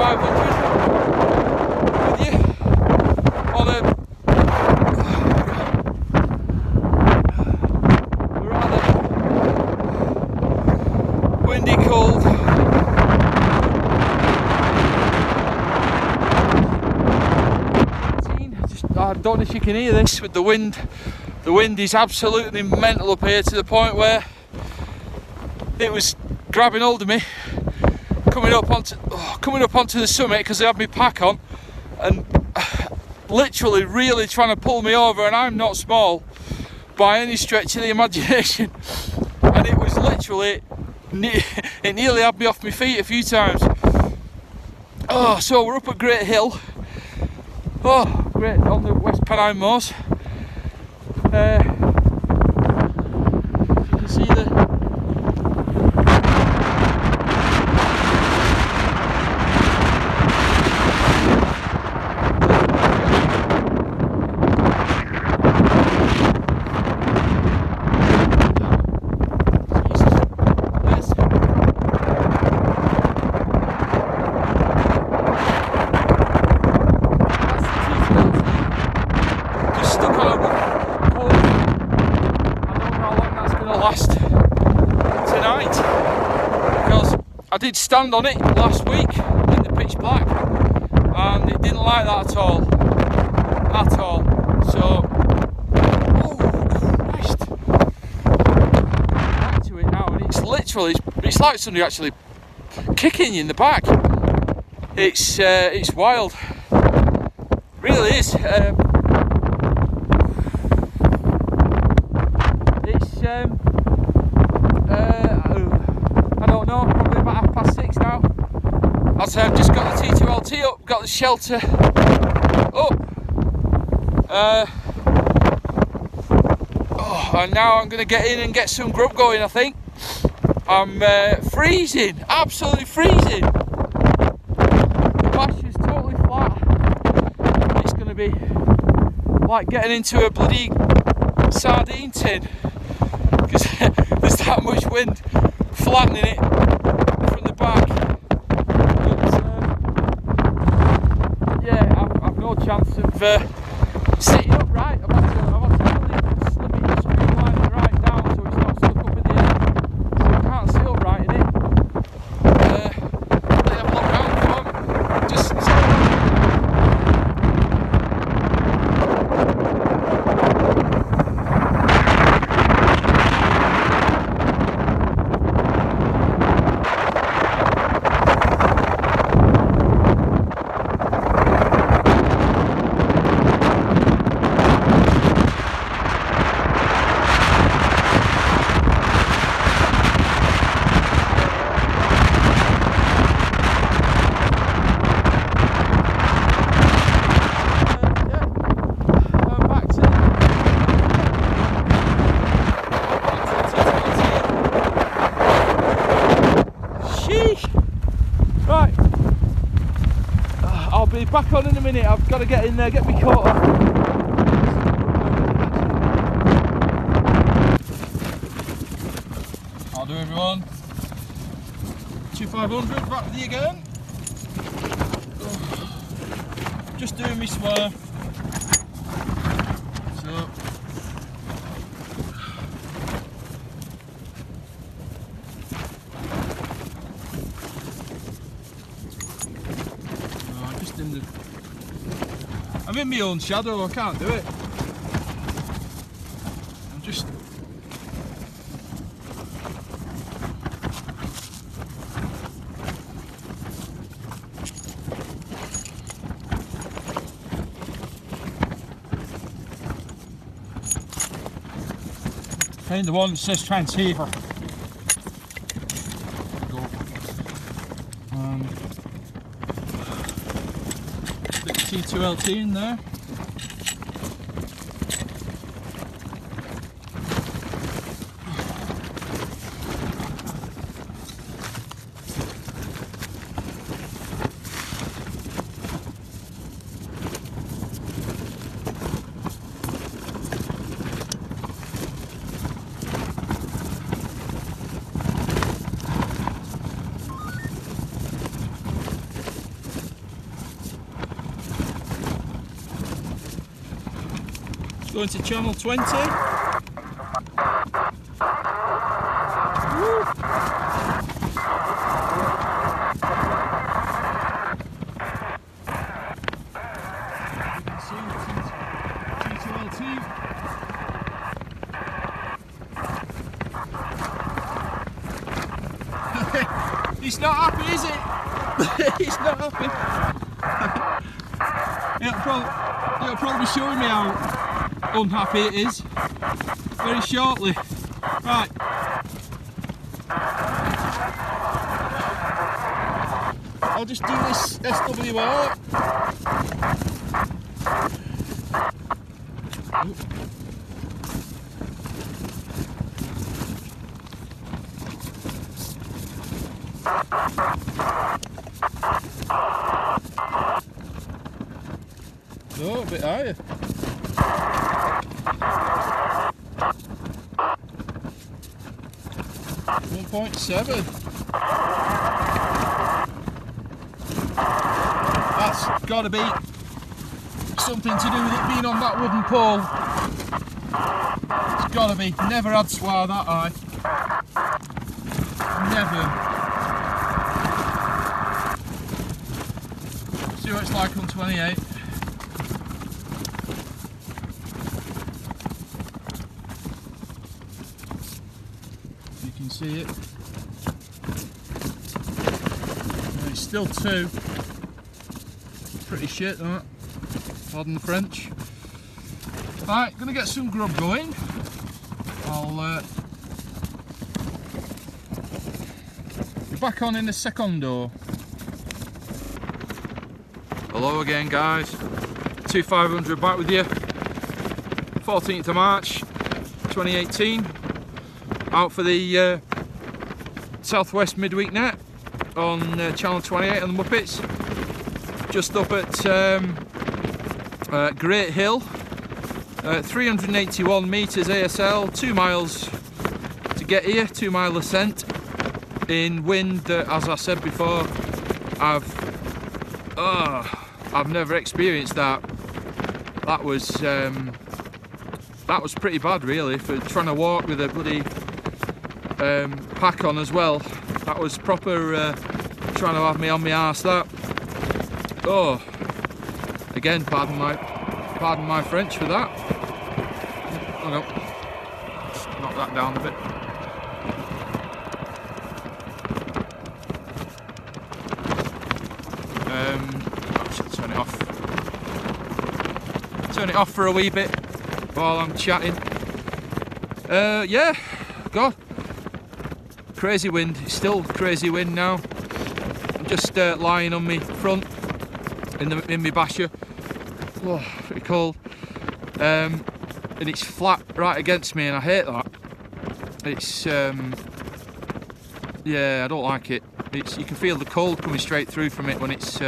2500 with you on a rather windy, cold I don't know if you can hear this with the wind. The wind is absolutely mental up here, to the point where it was grabbing hold of me coming up onto the summit, because I had my pack on, and literally really trying to pull me over, and I'm not small by any stretch of the imagination, and it was literally, it nearly had me off my feet a few times. Oh, so we're up at Great Hill. Oh, great, on the West Pennine Moors. You can see the I did stand on it last week in the pitch black, and it didn't like that at all. So, oh Christ! Back to it now, and it's literally, it's like somebody actually kicking you in the back. It's wild, really is. I don't know, probably about 6:30 now. As I've just got the T2LT up, got the shelter up. And now I'm going to get in and get some grub going, I think. I'm freezing, absolutely freezing. The pasture's totally flat. It's going to be like getting into a bloody sardine tin, because there's that much wind flattening it from the back. But, yeah, I've no chance of sitting upright. I've had to really slim it, streamline it right down so it's not stuck up in the air. So I can't sit upright in it. Let me have a look round for them. Just right, I'll be back on in a minute. I've got to get in there, get my coat off. I'll do, everyone. 2500 back with you again. Just doing me swerve. So. I'm in my own shadow, I can't do it. I'm just... Find the one that says transceiver. T2LT in there. Going to channel 20. Woo. He's not happy, is it? He's not happy. It'll probably be showing me how unhappy it is very shortly. Right. I'll just do this SWR. Oh, a bit higher. .7. That's got to be something to do with it being on that wooden pole. It's got to be. Never had swar that high. Never. See what it's like on 28. You can see it. And it's still 2. Pretty shit, that. Pardon the French. Right, gonna get some grub going. I'll be back on in a secondo. Hello again, guys. 2500 back with you. 14th of March 2018. Out for the Southwest Midweek Net on channel 28 on the Muppets. Just up at Great Hill, 381 metres ASL, 2 miles to get here, 2 mile ascent in wind that, as I said before, I've never experienced that. That was pretty bad, really, for trying to walk with a bloody pack on as well. That was proper trying to have me on my arse, that. Oh, again, pardon my French for that. Oh no, just knock that down a bit. I should turn it off. Turn it off for a wee bit while I'm chatting. Yeah, God, crazy wind. It's still crazy wind now. I'm just lying on my front in my basher. Oh, pretty cold. And it's flat right against me, and I hate that. It's yeah, I don't like it. You can feel the cold coming straight through from it when it's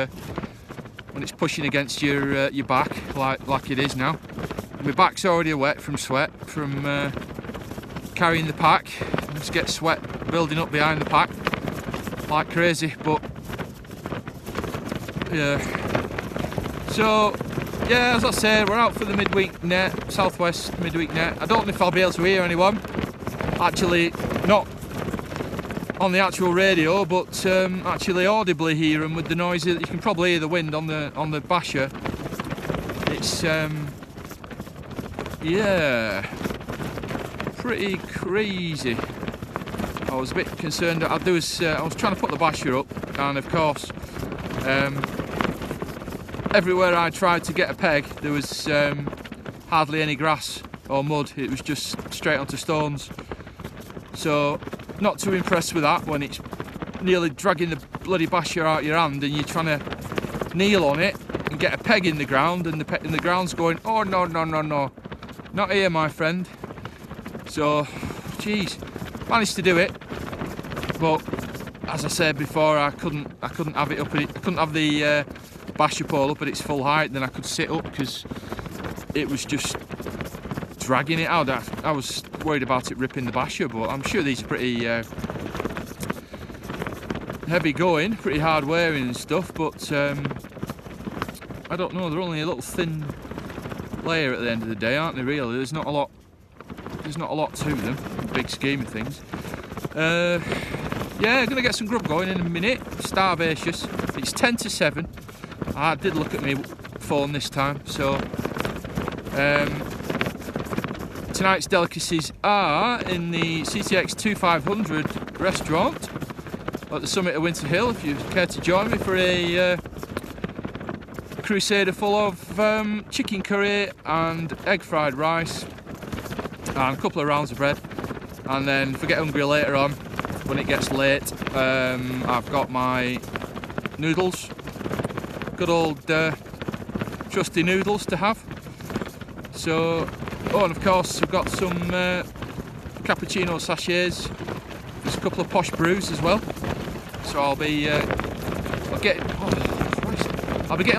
pushing against your back like it is now. My back's already wet from sweat from carrying the pack. I just get sweat building up behind the pack like crazy. But yeah. So, yeah, as I say, we're out for the midweek net, Southwest midweek net. I don't know if I'll be able to hear anyone. Actually, not on the actual radio, but actually audibly hear them with the noise. You can probably hear the wind on the basher. It's yeah, pretty crazy. I was a bit concerned. I was trying to put the basher up, and of course. Everywhere I tried to get a peg, there was hardly any grass or mud. It was just straight onto stones. So, not too impressed with that when it's nearly dragging the bloody basher out your hand and you're trying to kneel on it and get a peg in the ground, and the ground's going, oh no, no, no, no, not here, my friend. So, geez, managed to do it, but as I said before, I couldn't have it up. I couldn't have the basher pole up at its full height. Then I could sit up because it was just dragging it out. I was worried about it ripping the basher, but I'm sure these are pretty heavy going, pretty hard wearing and stuff. But I don't know. They're only a little thin layer at the end of the day, aren't they? Really, there's not a lot to them, in the big scheme of things. Yeah, I'm gonna get some grub going in a minute. Starvacious. It's 10 to 7. I did look at my phone this time, so tonight's delicacies are in the CTX 2500 restaurant at the summit of Winter Hill. If you care to join me for a crusader full of chicken curry and egg fried rice and a couple of rounds of bread, and then if I get hungry later on when it gets late, I've got my noodles, good old trusty noodles to have. So, oh, and of course we've got some cappuccino sachets. There's a couple of posh brews as well. So I'll be getting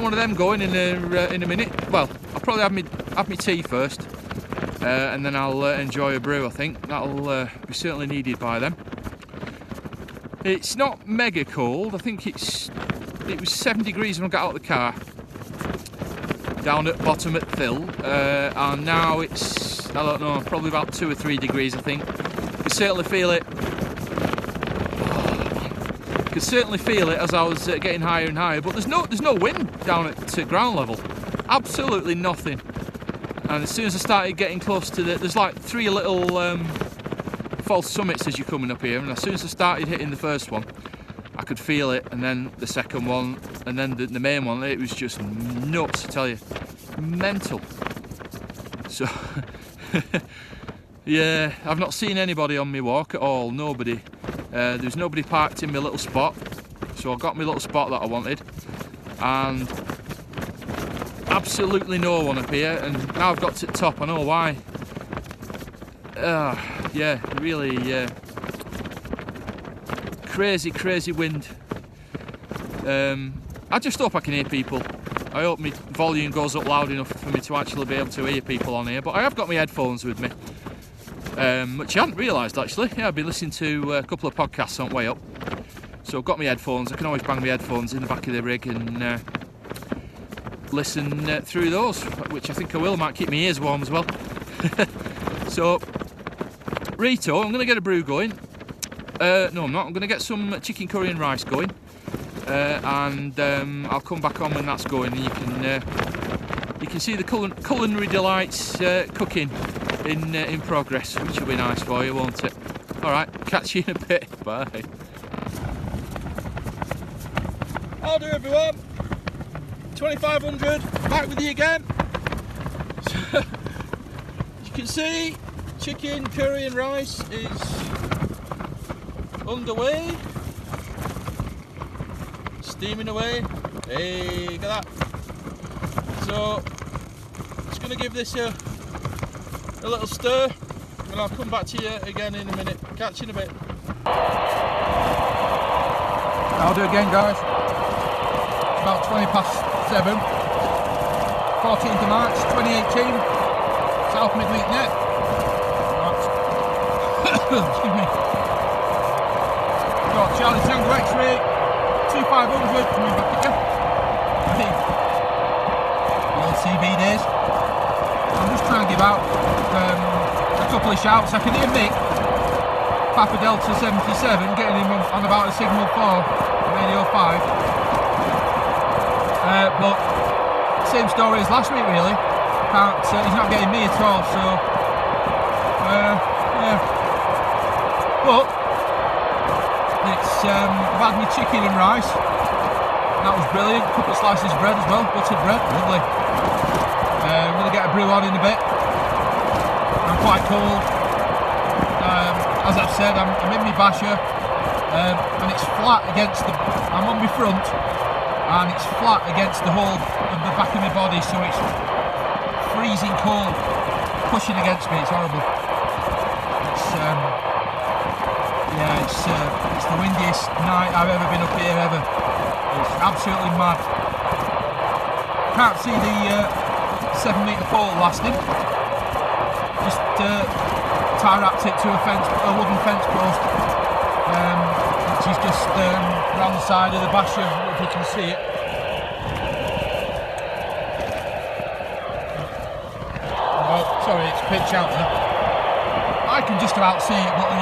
one of them going in a minute. Well, I'll probably have my tea first, and then I'll enjoy a brew. I think that'll be certainly needed by them. It's not mega cold. I think it was 7 degrees when I got out of the car down at bottom at Thill, and now it's, I don't know, probably about 2 or 3 degrees. I think you could certainly feel it. Could certainly feel it as I was getting higher and higher, but there's no wind down at ground level, absolutely nothing. And as soon as I started getting close to there's like 3 little false summits as you're coming up here, and as soon as I started hitting the first one, I could feel it, and then the second one, and then the main one. It was just nuts, I tell you, mental. So yeah, I've not seen anybody on my walk at all, nobody. There's nobody parked in my little spot, so I got my little spot that I wanted, and absolutely no one up here. And now I've got to the top, I know why. Yeah, really crazy wind. I just hope I can hear people. I hope my volume goes up loud enough for me to actually be able to hear people on here, but I have got my headphones with me. Which I hadn't realised actually. Yeah, I've been listening to a couple of podcasts on the way up, so I've got my headphones. I can always bang my headphones in the back of the rig and listen through those, which I think I will. Might keep my ears warm as well. So, Rito, I'm going to get a brew going. No, I'm not. I'm going to get some chicken curry and rice going, and I'll come back on when that's going, and you can see the culinary delights cooking in progress, which will be nice for you, won't it? Alright, catch you in a bit. Bye. How's do everyone? 2500, back with you again. So, as you can see, chicken, curry and rice is underway. Steaming away. Hey, look at that. So, just going to give this a little stir, and I'll come back to you again in a minute. Catch you in a bit. I'll do again, guys. About 20 past 7. 14th of March 2018. South Midland net. Excuse me. Got Charlie Tango X-ray 2500 coming back again. The old CB days. I'm just trying to give out a couple of shouts. I can hear Mick, Papa Delta 77, getting him on about a signal 4, radio 5. But same story as last week, really. He's not getting me at all, so yeah. But it's I've had my chicken and rice. That was brilliant. A couple of slices of bread as well, buttered bread, lovely. I'm going to get a brew on in a bit. I'm quite cold. As I've said, I'm in my basher, and it's flat against I'm on my front, and it's flat against the whole of the back of my body, so it's freezing cold, pushing against me. It's horrible. It's the windiest night I've ever been up here ever. It's absolutely mad. Can't see the 7 metre pole lasting. Just tie wrapped it to a wooden fence post, which is just round the side of the basher, if you can see it. pitch out there. I can just about see it, but the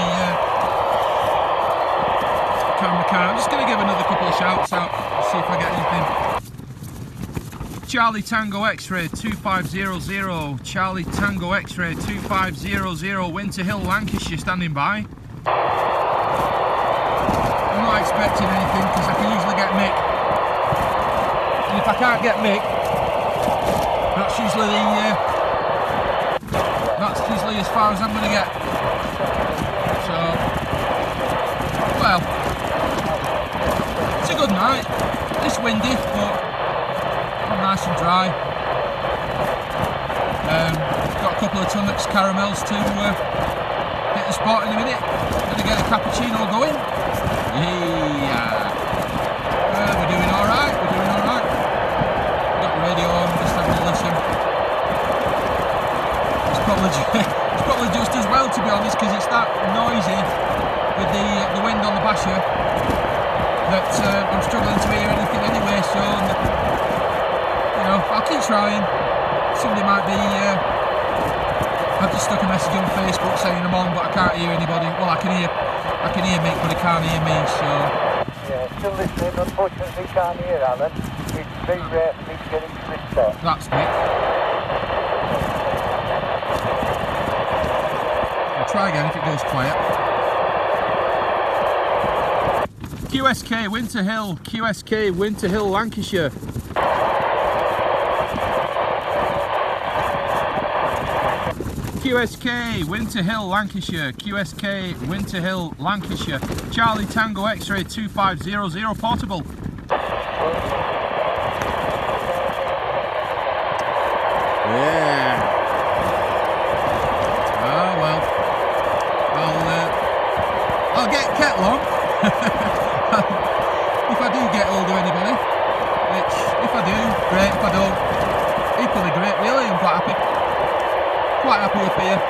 camera can't. I'm just going to give another couple of shouts out, see if I get anything. Charlie Tango X-Ray 2500, Charlie Tango X-Ray 2500, Winter Hill, Lancashire, standing by. I'm not expecting anything because I can usually get Mick, and if I can't get Mick, that's usually as far as I'm going to get. So, well, it's a good night. It's windy, but nice and dry. Got a couple of Tunnocks caramels to hit the spot in a minute. Gonna get a cappuccino going. Yeah. We're doing alright, we're doing alright. Got the radio on, just having a listen. It's probably just as well, to be honest, because it's that noisy with the wind on the basher that I'm struggling to hear anything anyway, so you know, I'll keep trying. Somebody might be I've just stuck a message on Facebook saying I'm on, but I can't hear anybody. Well, I can hear Mick, but I can't hear me, so yeah, still listening. Unfortunately can't hear Alan. It's very rare for me to get into this spot. That's Mick. I'll try again if it goes quiet. QSK Winter Hill, QSK Winter Hill, Lancashire. QSK Winter Hill, Lancashire, QSK Winter Hill, Lancashire, Charlie Tango X-Ray 2500, portable. Yeah. Oh well. I'll get kettle on. If I do get hold of anybody, which if I do, great. If I don't, equally great. Really, I'm quite happy. Quite happy up here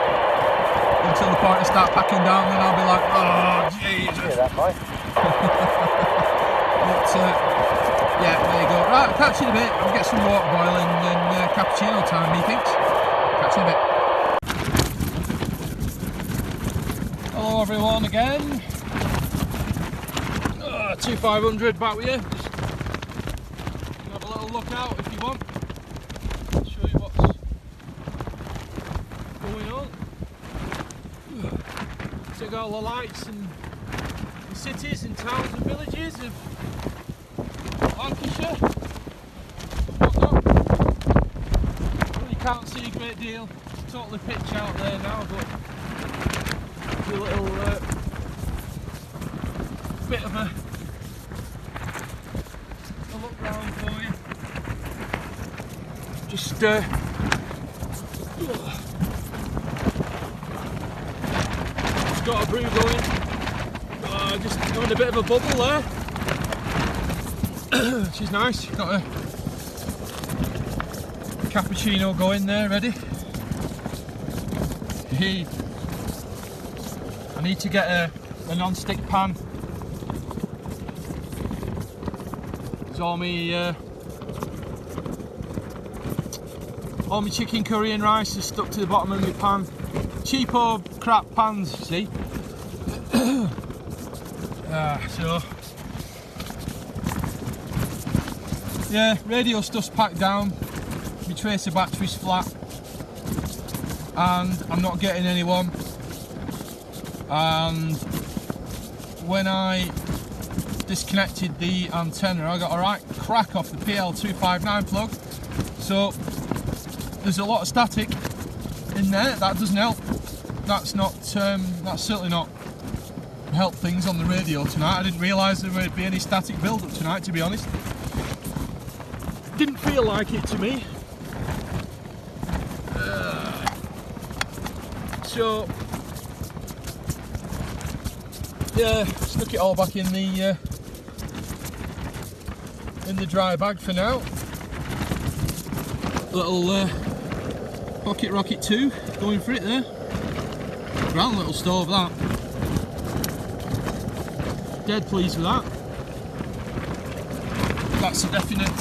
until the point I start packing down, then I'll be like, oh Jesus. Yeah, that might. But yeah, there you go. Right, I'll catch you in a bit. I'll get some water boiling and cappuccino time, methinks. Catch you in a bit. Hello everyone again. 2500 back with you. Just have a little look out if you want. I'll show you what's going on. Take all the lights and the cities and towns and villages of Lancashire. Well, you can't see a great deal. It's totally pitch out there now, but a little bit of a look round for you. Just got a brew going. Just having a bit of a bubble there. Which is nice. Got a cappuccino going there, ready. I need to get a non-stick pan. All my chicken curry and rice is stuck to the bottom of my pan. Cheapo crap pans, see? So yeah, radio stuff's packed down, my tracer battery's flat, and I'm not getting anyone. And when I disconnected the antenna, I got a right crack off the PL259 plug, so there's a lot of static in there. That doesn't help. That's certainly not help things on the radio tonight. I didn't realise there would be any static build up tonight, to be honest. Didn't feel like it to me. So yeah, stuck it all back in the dry bag for now. Little Pocket Rocket 2 going for it there. Grand little stove that. Dead pleased with that. That's a definite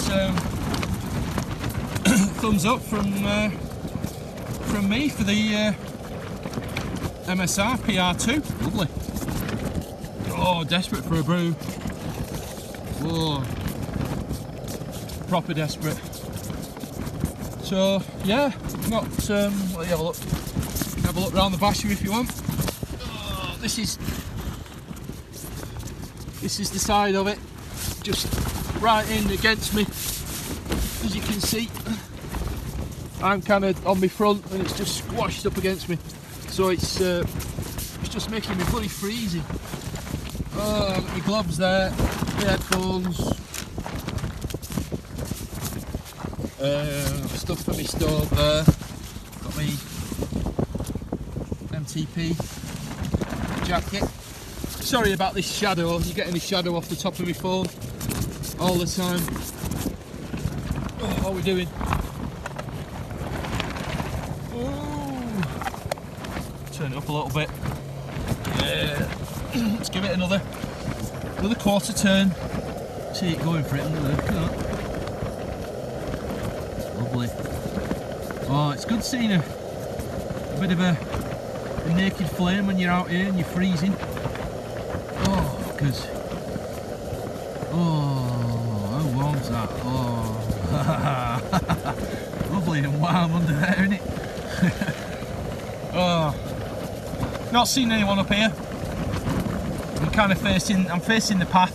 thumbs up from from me for the MSR PR2. Lovely. Oh, desperate for a brew. Whoa. Proper desperate. So yeah, got let you have a look. Have a look round the basher if you want. Oh, this is the side of it, just right in against me. As you can see, I'm kind of on my front and it's just squashed up against me. So it's just making me bloody freezing. Oh, I've got my gloves there, my headphones, stuff for my stove there, got my MTP jacket. Sorry about this shadow, you're getting the shadow off the top of my phone all the time. Oh, what are we doing? Ooh. Turn it up a little bit. Yeah. Let's give it another quarter turn. See it going for it under there. Look at that. Lovely. Oh, it's good seeing a bit of a naked flame when you're out here and you're freezing. Oh, because how warm's that? Oh, lovely and warm under there, isn't it? Oh, not seen anyone up here. I'm facing the path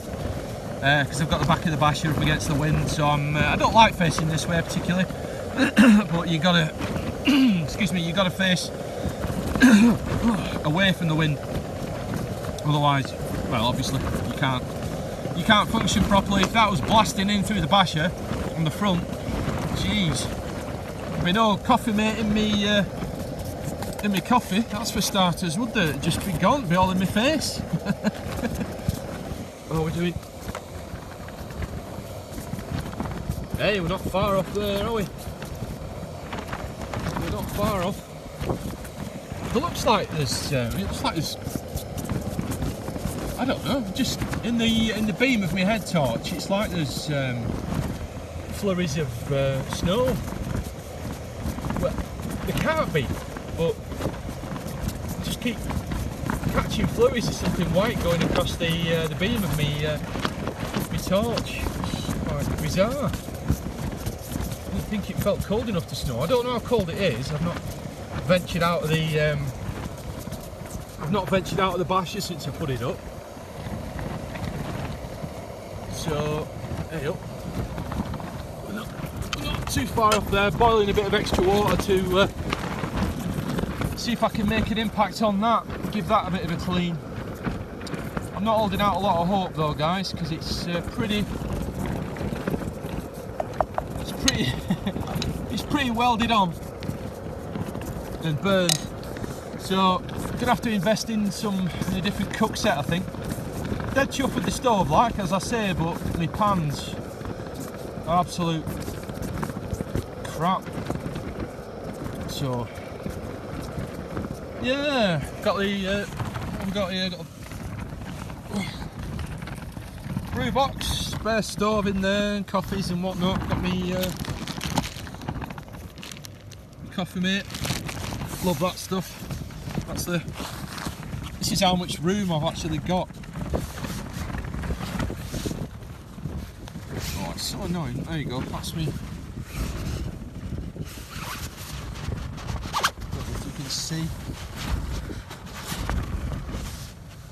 because I've got the back of the basher up against the wind, so I don't like facing this way particularly. But you gotta excuse me, you gotta face away from the wind, otherwise, well, obviously you can't function properly. If that was blasting in through the basher on the front, jeez, there'd be no coffee mate in me coffee, that's for starters, would there? It'd just be gone, it'd be all in my face. What are we doing? Hey, we're not far off there, are we? We're not far off. It looks like there's I don't know, just in the beam of my head torch, it's like there's flurries of snow. Well, there can't be, but just keep catching flurries of something white going across the beam of me torch. It's quite bizarre. I didn't think it felt cold enough to snow. I don't know how cold it is. I've not ventured out of the basher since I put it up. So, hey up. We're not too far off there. Boiling a bit of extra water to see if I can make an impact on that. Give that a bit of a clean. I'm not holding out a lot of hope though, guys, because it's pretty it's pretty welded on and burned. So I'm gonna have to invest in a different cook set, I think. Dead chuffed with the stove, like as I say, but my pans are absolute crap. So yeah, got the what we got here? Got a brew box, spare stove in there, and coffees and whatnot. Got me coffee mate. Love that stuff. This is how much room I've actually got. Oh, it's so annoying. There you go. That's me. Don't know if you can see.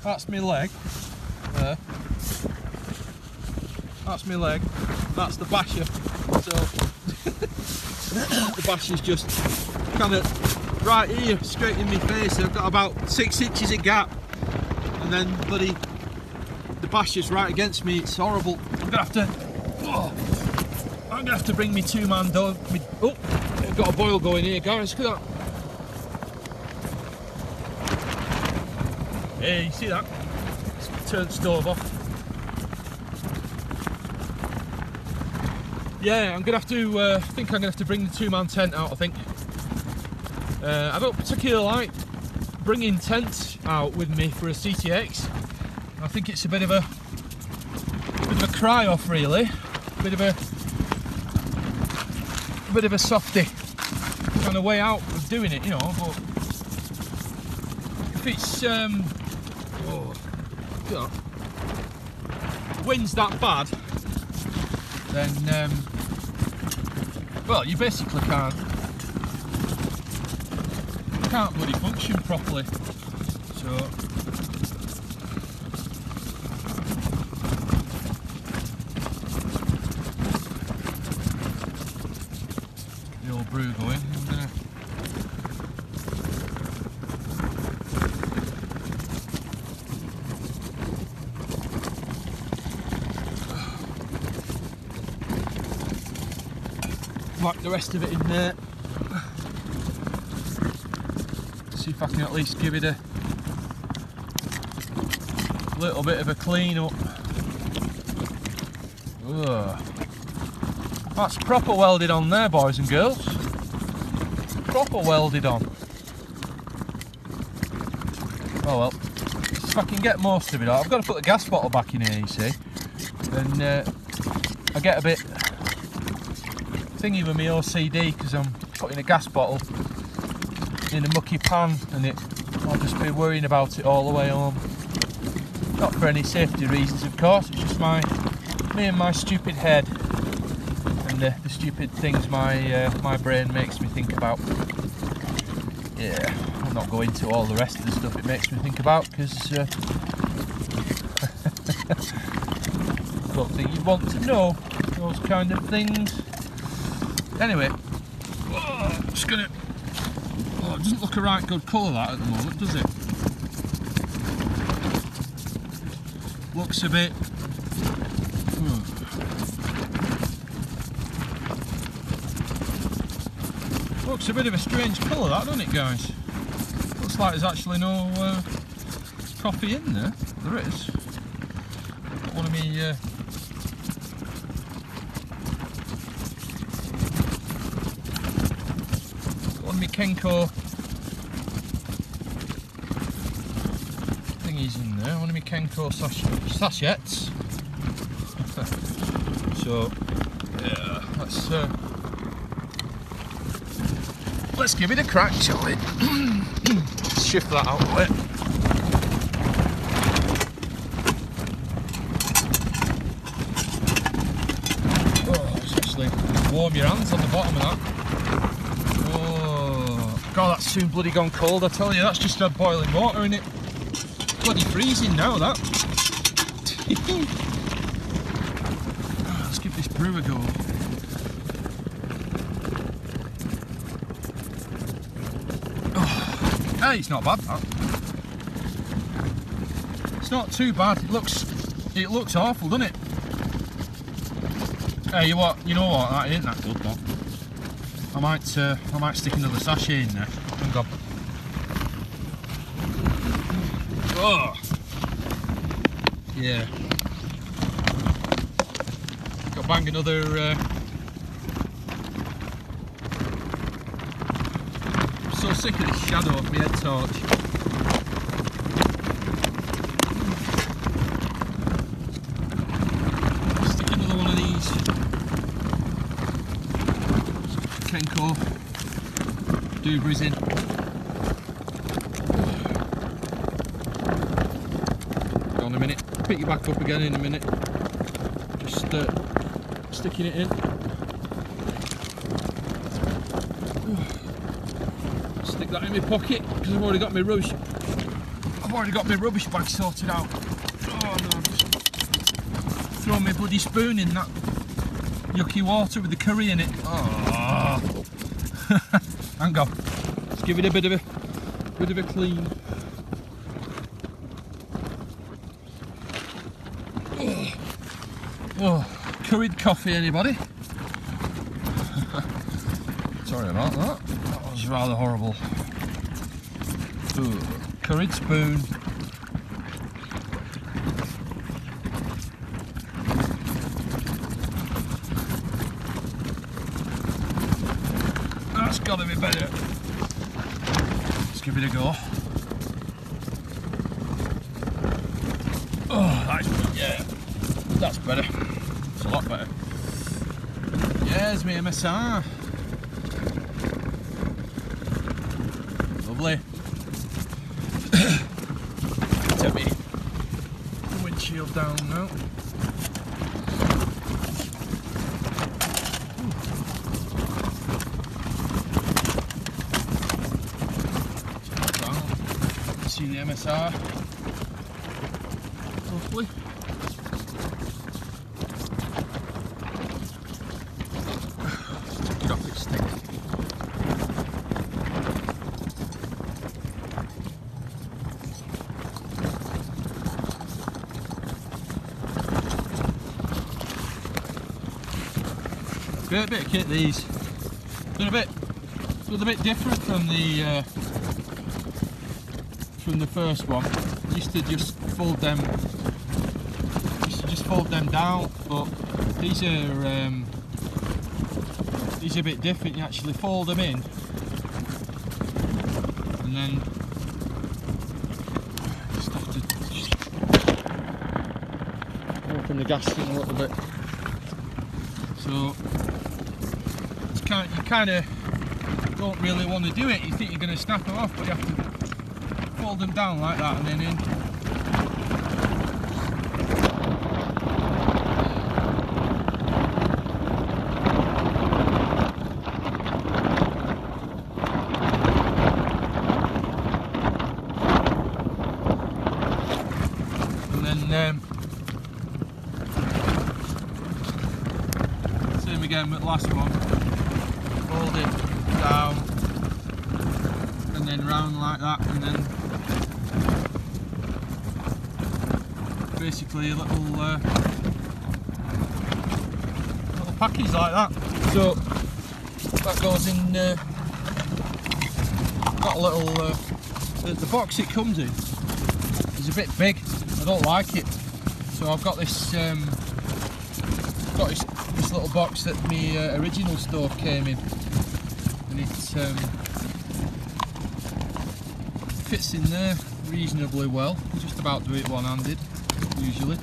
That's my leg. There. That's my leg. That's the basher. So the basher's just kind of right here, straight in my face. I've got about 6 inches of gap, and then bloody the basher's right against me. It's horrible. I'm gonna have to bring me two-man dog. Oh, I've got a boil going here, guys. Look at that. Hey, you see that? Let's turn the stove off. Yeah, I'm gonna have to. I think I'm gonna have to bring the two-man tent out. I think. I don't particularly like bringing tents out with me for a CTX. I think it's a bit of a cry-off, really. A bit of a softie. Kind kind of way out of doing it, you know. But if it's the wind's that bad, then well, you basically can't bloody function properly. So the old brew going. I'm gonna whack the rest of it in there. See if I can at least give it a little bit of a clean up. Ugh. That's proper welded on there, boys and girls. Proper welded on. Oh well, if I can get most of it out. I've got to put the gas bottle back in here, you see. And I get a bit thingy with my OCD because I'm putting a gas bottle in a mucky pan, and I'll just be worrying about it all the way home. Not for any safety reasons, of course. It's just me and my stupid head, and the stupid things my brain makes me think about. Yeah, I'll not go into all the rest of the stuff it makes me think about because I don't think you'd want to know those kind of things. Anyway, I'm just gonna. Oh, it doesn't look a right good colour that at the moment, does it? Looks a bit. Looks a bit of a strange colour that, doesn't it, guys? Looks like there's actually no coffee in there. There is. Got one of me. One of me Kenko thingies in there. One of me Kenko sachets. So yeah, let's give it a crack, shall we? Shift that out of the way. Oh, it's actually warm your hands on the bottom of that. Oh, God, that's soon bloody gone cold, I tell you. That's just had boiling water in it. Bloody freezing now, that. Let's give this brew a go. Hey, it's not bad, that. It's not too bad. It looks awful, doesn't it? Hey, you know what? That ain't that good, that. I might stick another sachet in there. Hang on. Oh, yeah. Got to bang another. So sick of this shadow of my head torch. Stick another one of these Kenko doobies in. Go on a minute. Pick you back up again in a minute. Just sticking it in. Stick that in my pocket because I've already got my rubbish. Bag sorted out. Oh no! Just throw my bloody spoon in that yucky water with the curry in it. Oh. Hang on. Let's give it a bit of a clean. Oh, curried coffee, anybody? Sorry about that. That was rather horrible. Ooh, curried spoon. That's got to be better. Let's give it a go. Oh, that's better. It's a lot better. Yes, me MSR. Lovely. Take me windshield down now. See the MSR. Lovely. Take it off its stick. Great bit of kit these. Done a bit different from the first one. I used to just fold them down, but these are a bit different. You actually fold them in and then just have to open the gas thing a little bit. So it's you kind of don't really want to do it. You think you're going to snap them off, but you have to fold them down like that and then in. And then same again with the last one. Fold it down and then round like that, and then basically a little package like that. So that goes in. Got a little. The box it comes in is a bit big. I don't like it. So I've got this. Got this little box that my original stove came in, and it fits in there reasonably well. I just about do it one-handed usually.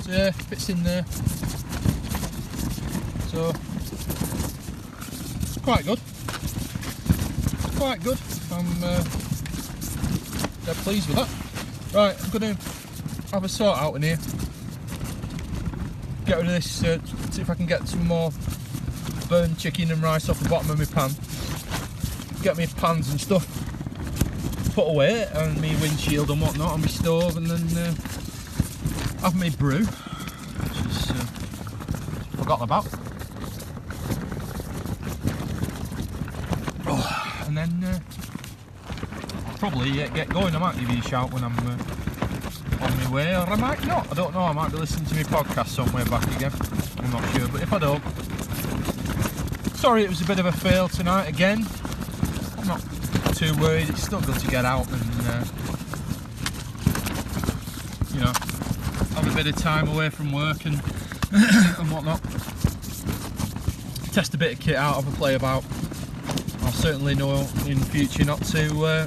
So yeah, fits in there. So it's quite good. It's quite good. I'm dead pleased with that. Right, I'm going to have a sort out in here. Get rid of this. See if I can get some more burnt chicken and rice off the bottom of my pan. Get me pans and stuff put away, and my windshield and whatnot on my stove, and then have my brew, which is forgotten about. Oh, and then I'll probably get going. I might give you a shout when I'm on my way, or I might not. I don't know. I might be listening to my podcast somewhere back again. I'm not sure, but if I don't, sorry, it was a bit of a fail tonight again. I'm not too worried. It's still good to get out and you know, have a bit of time away from work and and whatnot. Test a bit of kit out, have a play about. I'll certainly know in future not to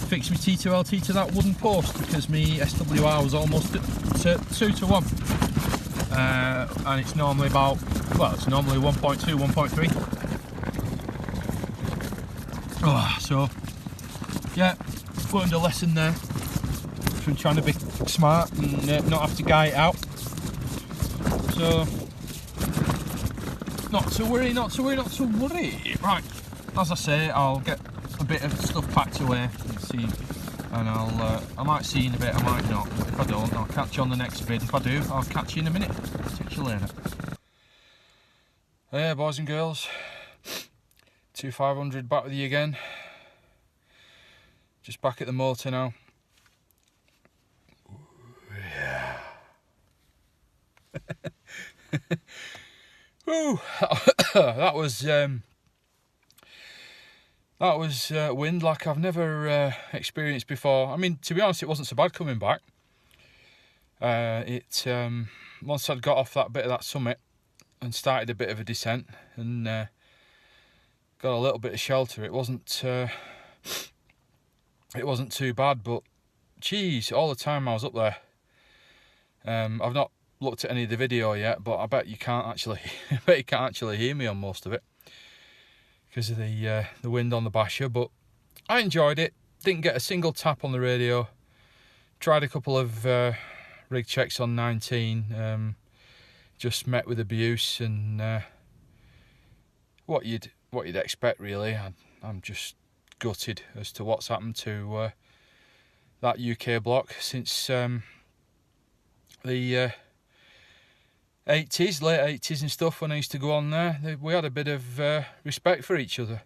fix my T2LT to that wooden post, because my SWR was almost at 2-to-1, and it's normally about, well, it's normally 1.2, 1.3. Oh, so yeah, learned a lesson there from trying to be smart and not have to guy it out. So not to worry. Right, as I say, I'll get a bit of stuff packed away and see, and I might see you in a bit, I might not. If I don't, I'll catch you on the next vid. If I do, I'll catch you in a minute. Catch you later. Hey boys and girls, 2500 back with you again. Just back at the motor now. Yeah. Ooh, that was wind like I've never experienced before. I mean, to be honest, it wasn't so bad coming back. Once I'd got off that bit of that summit and started a bit of a descent and got a little bit of shelter, it wasn't too bad. But geez, all the time I was up there, I've not looked at any of the video yet, but I bet you can't actually hear me on most of it. because of the wind on the basher, but I enjoyed it. Didn't get a single tap on the radio. Tried a couple of rig checks on 19. Just met with abuse and what you'd expect really. I'm just gutted as to what's happened to that UK block since the 80s, late 80s and stuff, when I used to go on there. We had a bit of respect for each other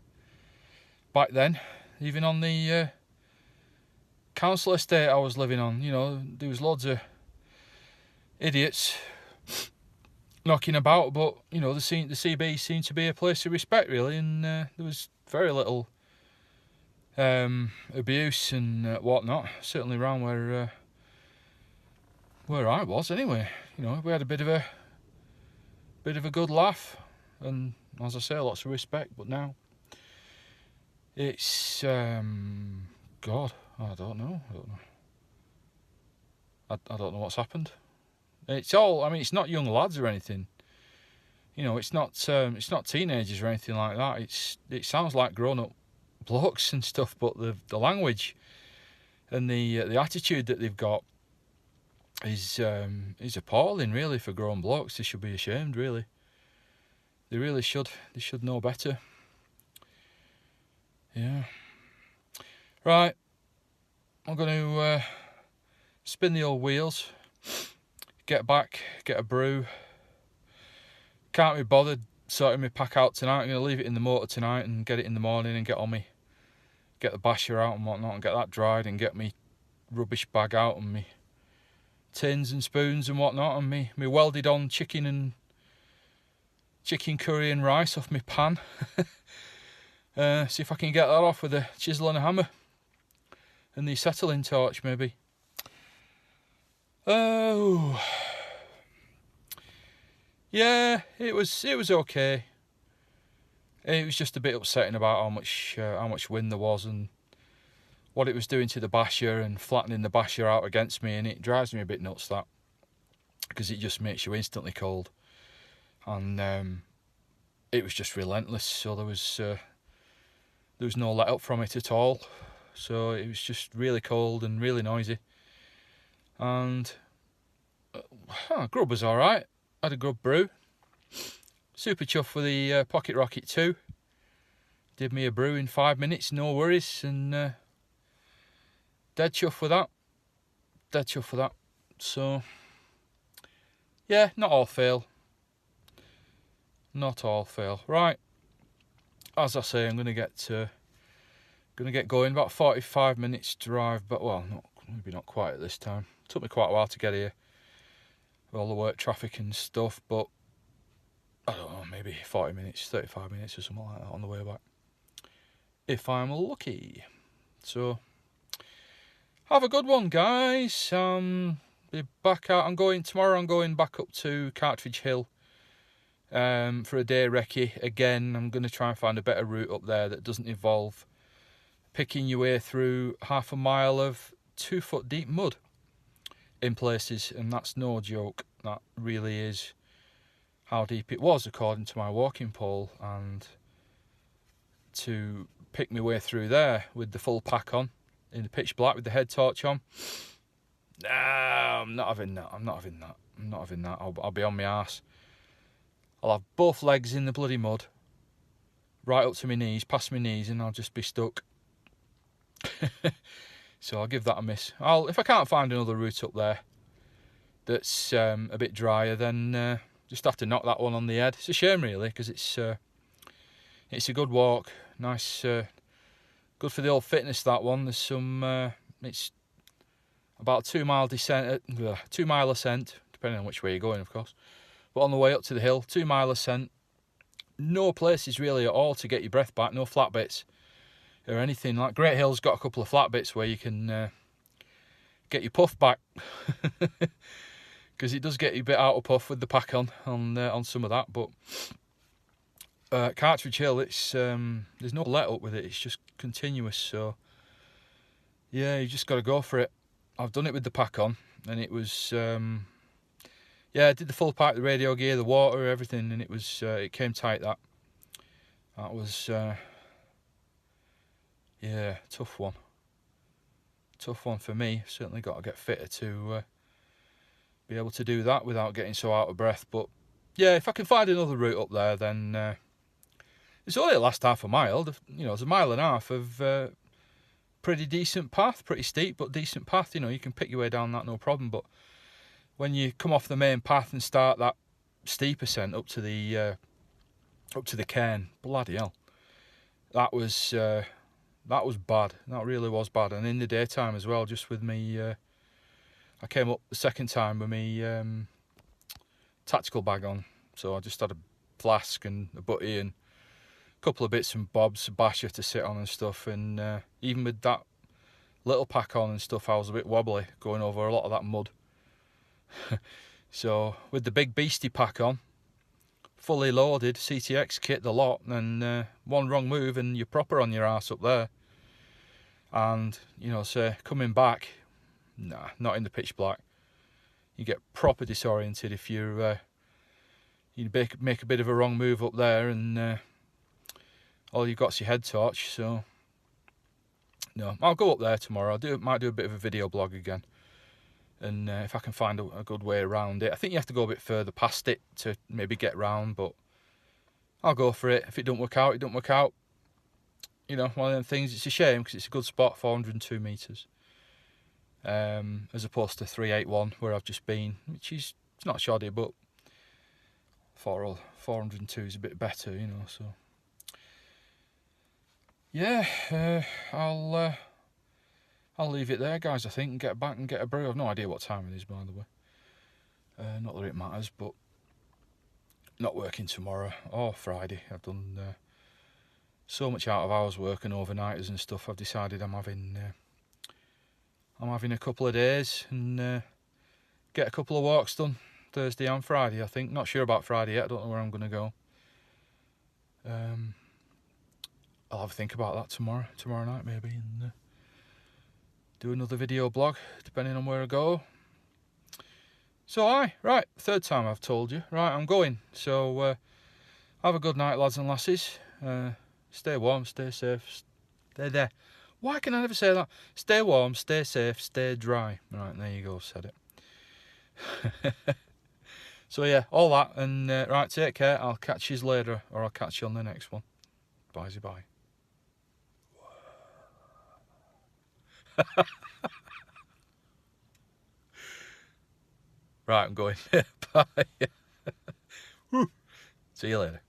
back then. Even on the council estate I was living on, you know, there was loads of idiots knocking about, but you know, the CB seemed to be a place of respect really, and there was very little abuse and whatnot, certainly around where I was anyway. You know, we had a bit of a good laugh, and as I say, lots of respect. But now it's God, I don't know. I don't know what's happened. It's all, I mean, it's not young lads or anything. You know, it's not teenagers or anything like that. It sounds like grown-up blokes and stuff, but the language and the attitude that they've got is appalling, really, for grown blokes. They should be ashamed, really. They really should. They should know better. Yeah. Right. I'm going to spin the old wheels, get back, get a brew. Can't be bothered sorting my pack out tonight. I'm going to leave it in the motor tonight and get it in the morning and get the basher out and whatnot and get that dried and get me rubbish bag out and me tins and spoons and whatnot and me welded on chicken curry and rice off my pan. See if I can get that off with a chisel and a hammer and the acetylene torch maybe. Oh, yeah, it was okay. It was just a bit upsetting about how much wind there was and what it was doing to the basher and flattening the basher out against me, and it drives me a bit nuts, that, because it just makes you instantly cold, and it was just relentless. So there was no let up from it at all. So it was just really cold and really noisy, and grub was all right. Had a good brew. Super chuffed with the Pocket Rocket 2. Did me a brew in 5 minutes, no worries, and dead chuffed with that. Dead chuffed with that. So yeah, not all fail. Not all fail. Right. As I say, I'm gonna get going. About 45 minutes drive, but well, maybe not quite at this time. Took me quite a while to get here with all the work traffic and stuff, but I don't know, maybe 40 minutes, 35 minutes or something like that on the way back, if I'm lucky. So have a good one, guys. Be back out. Tomorrow I'm going back up to Cartridge Hill for a day recce again. I'm going to try and find a better route up there that doesn't involve picking your way through half a mile of 2 foot deep mud in places, and that's no joke. That really is how deep it was according to my walking pole, and to pick my way through there with the full pack on in the pitch black with the head torch on, nah, I'm not having that. I'll be on my arse. I'll have both legs in the bloody mud right up to my knees, past my knees, and I'll just be stuck. So I'll give that a miss. If I can't find another route up there that's a bit drier, then just have to knock that one on the head. It's a shame really, because it's a good walk, nice, good for the old fitness, that one. There's some, it's about 2 mile descent, 2 mile ascent, depending on which way you're going, of course. But on the way up to the hill, 2 mile ascent, no places really at all to get your breath back, no flat bits or anything. Like Great Hill's got a couple of flat bits where you can get your puff back, because it does get you a bit out of puff with the pack on some of that. But Cartridge Hill, it's there's no let up with it, it's just continuous. So yeah, you just got to go for it. I've done it with the pack on, and it was yeah, I did the full pack, the radio gear, the water, everything, and it came tight, that. That was, yeah, tough one. Tough one for me. Certainly got to get fitter to be able to do that without getting so out of breath. But yeah, if I can find another route up there, then it's only the last half a mile. You know, it's a mile and a half of pretty decent path, pretty steep but decent path. You know, you can pick your way down that no problem. But when you come off the main path and start that steep ascent up to the cairn, bloody hell, that was bad. That really was bad. And in the daytime as well, just with me, I came up the second time with me tactical bag on, so I just had a flask and a butty and a couple of bits and bobs, a basher to sit on and stuff. And even with that little pack on and stuff, I was a bit wobbly going over a lot of that mud. So with the big beastie pack on, fully loaded CTX kit, the lot, and one wrong move and you're proper on your ass up there. And you know, say coming back, nah, not in the pitch black. You get proper disoriented if you make a bit of a wrong move up there, and all you've got's your head torch. So no, I'll go up there tomorrow. Might do a bit of a video blog again, and if I can find a good way around it. I think you have to go a bit further past it to maybe get round, but I'll go for it. If it don't work out, it don't work out. You know, one of them things. It's a shame because it's a good spot, 402 metres, as opposed to 381 where I've just been, which is, it's not shoddy, but 402 is a bit better, you know. So yeah, I'll leave it there, guys, I think, and get back and get a brew. I've no idea what time it is, by the way. Not that it matters, but not working tomorrow or Friday. I've done so much out of hours work and overnighters and stuff. I've decided I'm having a couple of days and get a couple of walks done Thursday and Friday, I think. Not sure about Friday yet. I don't know where I'm going to go. I'll have a think about that tomorrow night maybe, and do another video blog depending on where I go. So right, third time I've told you. Right, I'm going. So have a good night, lads and lasses. Stay warm, stay safe, stay there. Why can I never say that? Stay warm, stay safe, stay dry. Right, there you go, said it. So yeah, all that, and right, take care. I'll catch you later, or I'll catch you on the next one. Bye. Right, I'm going. Bye. See you later.